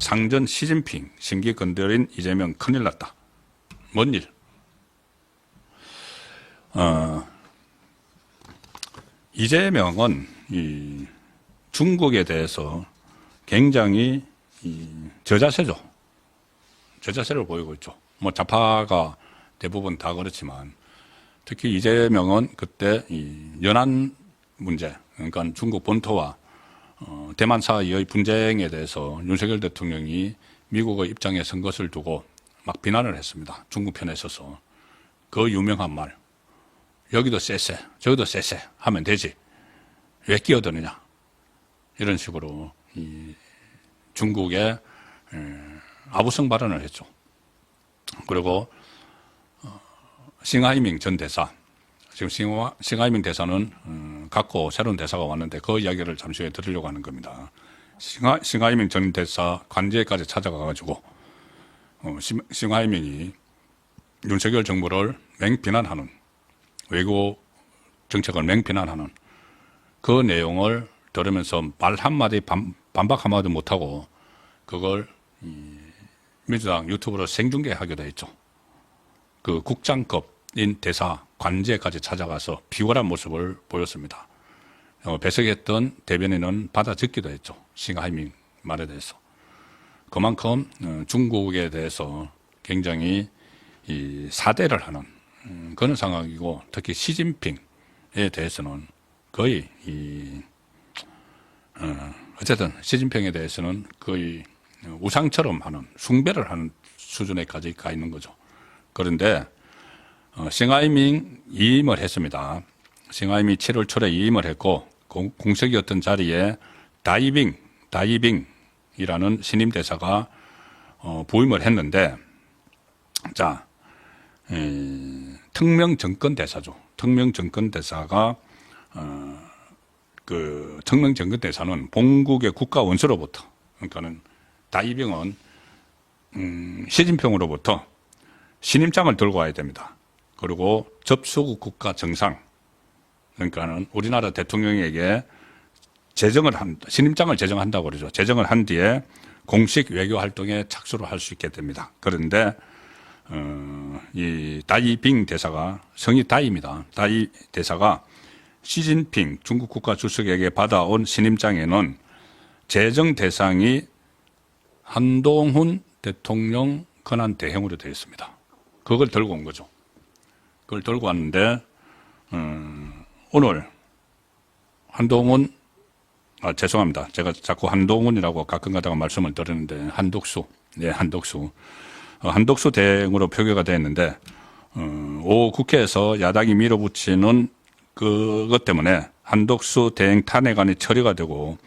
상전 시진핑 심기 건드린 이재명 큰일 났다. 뭔 일? 이재명은 이 중국에 대해서 굉장히 저자세죠. 저자세를 보이고 있죠. 뭐 좌파가 대부분 다 그렇지만 특히 이재명은 그때 이 연안 문제, 그러니까 중국 본토와 대만 사이의 분쟁에 대해서 윤석열 대통령이 미국의 입장에 선 것을 두고 막 비난을 했습니다. 중국 편에 서서. 그 유명한 말, 여기도 쎄쎄 저기도 쎄쎄 하면 되지 왜 끼어드느냐, 이런 식으로 이 중국에 아부성 발언을 했죠. 그리고 싱하이밍 전 대사, 지금 싱하이밍 대사는 갖고 새로운 대사가 왔는데 그 이야기를 잠시 후에 들으려고 하는 겁니다. 싱하이밍 전 대사 관제까지 찾아가가지고 싱하이밍이 윤석열 정부를 맹비난하는, 외교 정책을 맹비난하는 그 내용을 들으면서 말 한마디 반박 한마디 못하고 그걸 민주당 유튜브로 생중계하기도 했죠. 그 국장급인 대사 관제까지 찾아가서 비월한 모습을 보였습니다. 배석했던 대변인은 받아 적기도 했죠. 싱하이밍 말에 대해서. 그만큼 중국에 대해서 굉장히 사대를 하는 그런 상황이고, 특히 시진핑에 대해서는 거의 어쨌든 시진핑에 대해서는 거의 우상처럼 하는, 숭배를 하는 수준에까지 가 있는 거죠. 그런데 싱하이밍 이임을 했습니다. 싱하이밍이 7월 초에 이임을 했고 공석이었던 자리에 다이빙이라는 신임 대사가 부임을 했는데, 자, 특명 정권 대사죠. 특명 정권 대사가 그 특명 정권 대사는 본국의 국가 원수로부터, 그러니까는 다이빙은 시진핑으로부터 신임장을 들고 와야 됩니다. 그리고 접수국 국가 정상, 그러니까는 우리나라 대통령에게 신임장을 제정한다고 그러죠. 제정을 한 뒤에 공식 외교 활동에 착수를 할 수 있게 됩니다. 그런데 이 다이빙 대사가, 성이 다이입니다. 다이 대사가 시진핑 중국 국가 주석에게 받아온 신임장에는 제정 대상이 한동훈 대통령 권한 대행으로 되어 있습니다. 그걸 들고 온 거죠. 그걸 들고 왔는데 오늘 한동훈, 죄송합니다. 제가 자꾸 한동훈이라고 가끔 가다가 말씀을 드렸는데 한독수, 네, 한독수 대행으로 표결가 됐는데 오 국회에서 야당이 밀어붙이는 그것 때문에 한독수 대행 탄핵안이 처리가 되고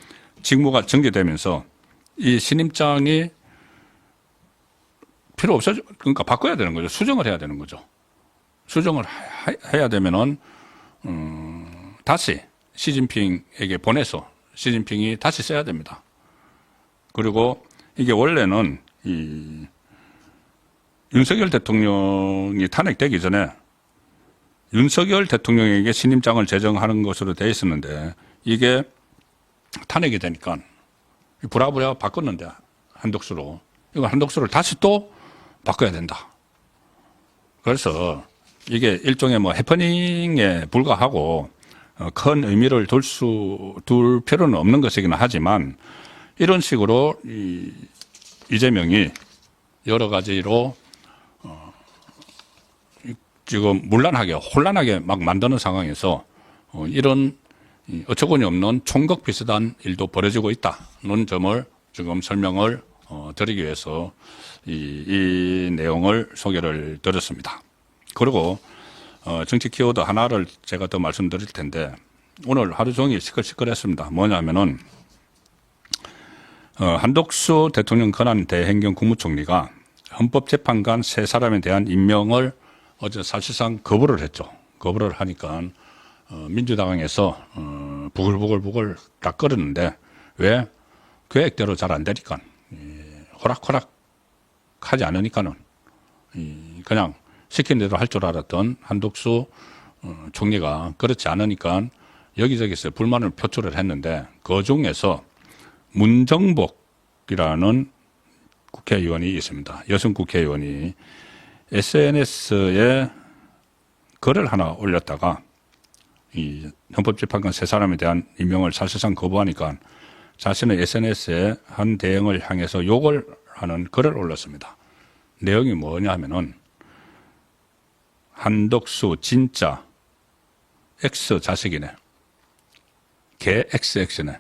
직무가 정지되면서 이 신임장이 필요 없어, 그러니까 바꿔야 되는 거죠. 수정을 해야 되는 거죠. 수정을 해야 되면은 다시 시진핑에게 보내서 시진핑이 다시 써야 됩니다. 그리고 이게 원래는 이 윤석열 대통령이 탄핵되기 전에 윤석열 대통령에게 신임장을 제정하는 것으로 되어 있었는데, 이게 탄핵이 되니까 부랴부랴 바꿨는데 한독수로, 이거 한독수를 다시 또 바꿔야 된다. 그래서 이게 일종의 뭐 해퍼닝에 불과하고 큰 의미를 둘 필요는 없는 것이긴 하지만, 이런 식으로 이재명이 여러 가지로 지금 혼란하게 막 만드는 상황에서 이런 어처구니 없는 총각 비슷한 일도 벌어지고 있다는 점을 지금 설명을 드리기 위해서 이 내용을 소개를 드렸습니다. 그리고 정치 키워드 하나를 제가 더 말씀드릴 텐데, 오늘 하루 종일 시끌시끌했습니다. 뭐냐면은 한독수 대통령 권한 대행정 국무총리가 헌법재판관 3사람에 대한 임명을 어제 사실상 거부를 했죠. 거부를 하니까 민주당에서 부글부글 딱 끓었는데, 왜? 계획대로 잘 안 되니까, 호락호락 하지 않으니까는 그냥 시킨 대로 할 줄 알았던 한독수 총리가 그렇지 않으니까 여기저기서 불만을 표출을 했는데, 그 중에서 문정복이라는 국회의원이 있습니다. 여성 국회의원이 SNS에 글을 하나 올렸다가 이 헌법재판관 세 사람에 대한 임명을 사실상 거부하니까 자신의 SNS에 한 대행을 향해서 욕을 하는 글을 올렸습니다. 내용이 뭐냐 하면은 한덕수 진짜 X 자식이네. 개 XX네.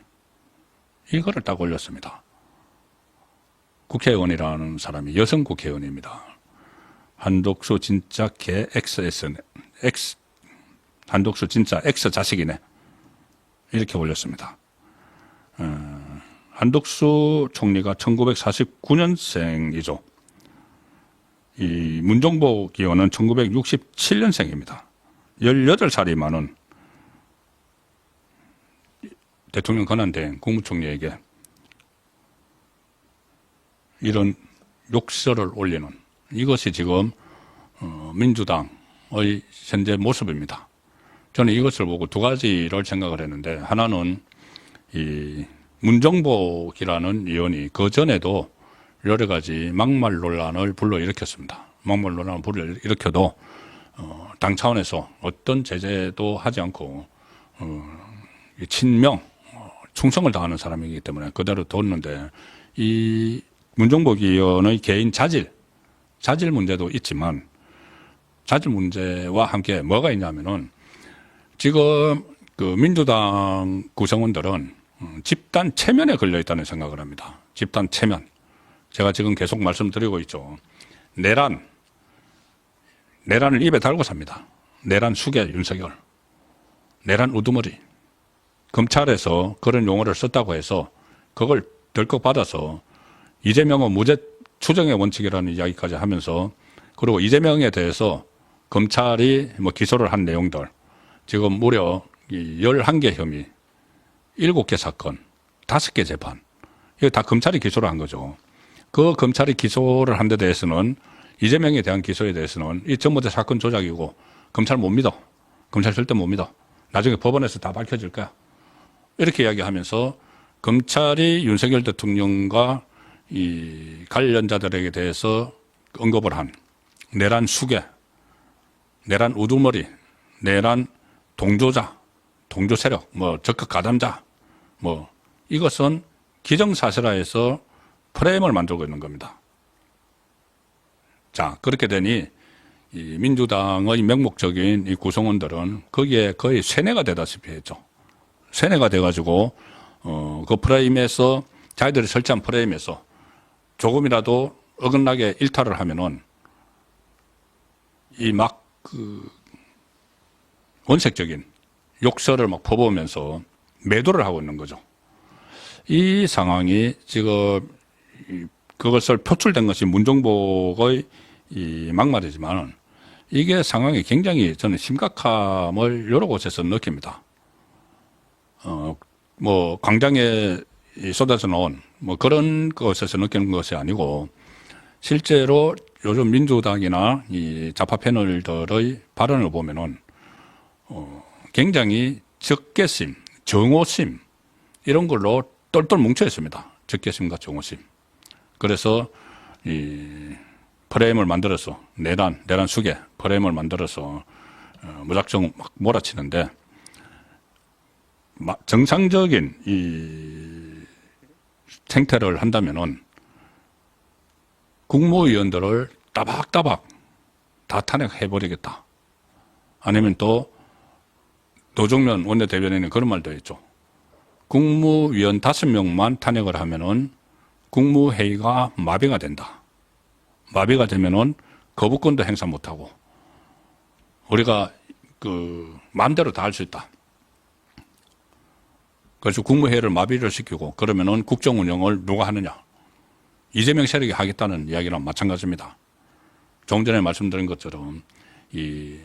이거를 딱 올렸습니다. 국회의원이라는 사람이 여성 국회의원입니다. 한덕수 진짜 개 XX네. 한덕수 진짜 X 자식이네. 이렇게 올렸습니다. 한덕수 총리가 1949년생이죠. 이 문정복 의원은 1967년생입니다. 18살이 많은 대통령 권한대행 국무총리에게 이런 욕설을 올리는 이것이 지금 민주당의 현재 모습입니다. 저는 이것을 보고 두 가지를 생각을 했는데, 하나는 이 문정복이라는 의원이 그 전에도 여러 가지 막말 논란을 불러일으켰습니다. 막말 논란을 불러일으켜도 당 차원에서 어떤 제재도 하지 않고 친명, 충성을 다하는 사람이기 때문에 그대로 뒀는데, 이 문정복 의원의 개인 자질 문제도 있지만, 자질 문제와 함께 뭐가 있냐면은 지금 그 민주당 구성원들은 집단 체면에 걸려 있다는 생각을 합니다. 집단 체면. 제가 지금 계속 말씀드리고 있죠. 내란을 입에 달고 삽니다. 내란 수계 윤석열, 내란 우두머리. 검찰에서 그런 용어를 썼다고 해서 그걸 덜컥 받아서 이재명은 무죄 추정의 원칙이라는 이야기까지 하면서, 그리고 이재명에 대해서 검찰이 뭐 기소를 한 내용들, 지금 무려 11개 혐의, 7개 사건, 5개 재판, 이거 다 검찰이 기소를 한 거죠. 그 검찰이 기소를 한 데 대해서는, 이재명에 대한 기소에 대해서는 이 전부 다 사건 조작이고 검찰 못 믿어. 검찰 절대 못 믿어. 나중에 법원에서 다 밝혀질 거야. 이렇게 이야기하면서 검찰이 윤석열 대통령과 이 관련자들에게 대해서 언급을 한 내란 수괴, 내란 우두머리, 내란 동조자, 동조 세력, 뭐 적극 가담자, 뭐 이것은 기정사실화해서 프레임을 만들고 있는 겁니다. 자, 그렇게 되니 이 민주당의 맹목적인 이 구성원들은 거기에 거의 세뇌가 되다시피 했죠. 세뇌가 돼가지고 그 프레임에서, 자기들이 설치한 프레임에서 조금이라도 어긋나게 일탈을 하면은 이 막 원색적인 욕설을 막 퍼부으면서 매도를 하고 있는 거죠. 이 상황이 지금 그것을 표출된 것이 문정복의 이 막말이지만, 이게 상황이 굉장히 저는 심각함을 여러 곳에서 느낍니다. 뭐 광장에 쏟아져 나온 뭐 그런 것에서 느끼는 것이 아니고, 실제로 요즘 민주당이나 이 좌파 패널들의 발언을 보면은 굉장히 적개심, 정오심 이런 걸로 똘똘 뭉쳐 있습니다. 적개심과 정오심. 그래서 이 프레임을 만들어서 내란 수계 프레임을 만들어서 무작정 막 몰아치는데, 정상적인 이 생태를 한다면은 국무위원들을 따박따박 다 탄핵해버리겠다. 아니면 또 노정면 원내대변인은 그런 말도 했죠. 국무위원 5명만 탄핵을 하면은 국무회의가 마비가 된다. 마비가 되면은 거부권도 행사 못하고 우리가 그 마음대로 다 할 수 있다. 그래서 국무회의를 마비를 시키고 그러면은 국정 운영을 누가 하느냐? 이재명 세력이 하겠다는 이야기랑 마찬가지입니다. 조금 전에 말씀드린 것처럼 이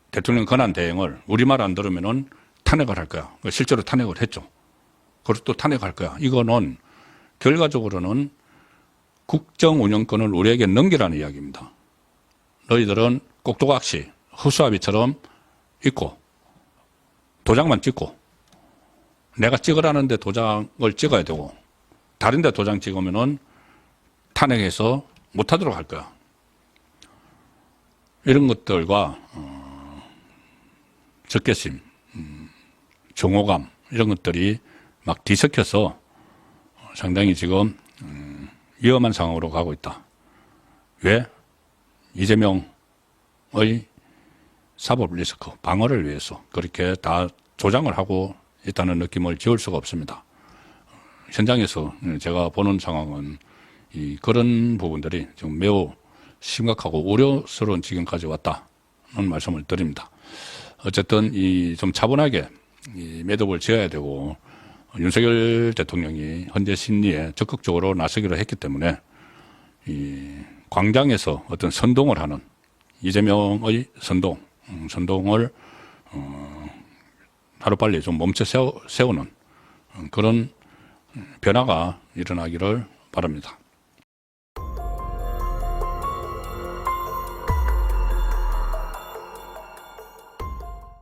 대통령 권한 대행을 우리말 안 들으면은 탄핵을 할 거야. 실제로 탄핵을 했죠. 그리고 또 탄핵할 거야. 이거는 결과적으로는 국정 운영권을 우리에게 넘기라는 이야기입니다. 너희들은 꼭두각시 허수아비처럼 있고 도장만 찍고, 내가 찍으라는데 도장을 찍어야 되고, 다른데 도장 찍으면은 탄핵해서 못하도록 할 거야. 이런 것들과 적개심, 정오감 이런 것들이 막 뒤섞여서 상당히 지금 위험한 상황으로 가고 있다. 왜? 이재명의 사법 리스크 방어를 위해서 그렇게 다 조장을 하고 있다는 느낌을 지울 수가 없습니다. 현장에서 제가 보는 상황은 그런 부분들이 지금 매우 심각하고 우려스러운 지경까지 왔다는 말씀을 드립니다. 어쨌든 좀 차분하게 매듭을 지어야 되고 윤석열 대통령이 현재 심리에 적극적으로 나서기로 했기 때문에 광장에서 어떤 선동을 하는 이재명의 선동을 하루빨리 좀 멈춰 세우는 그런 변화가 일어나기를 바랍니다.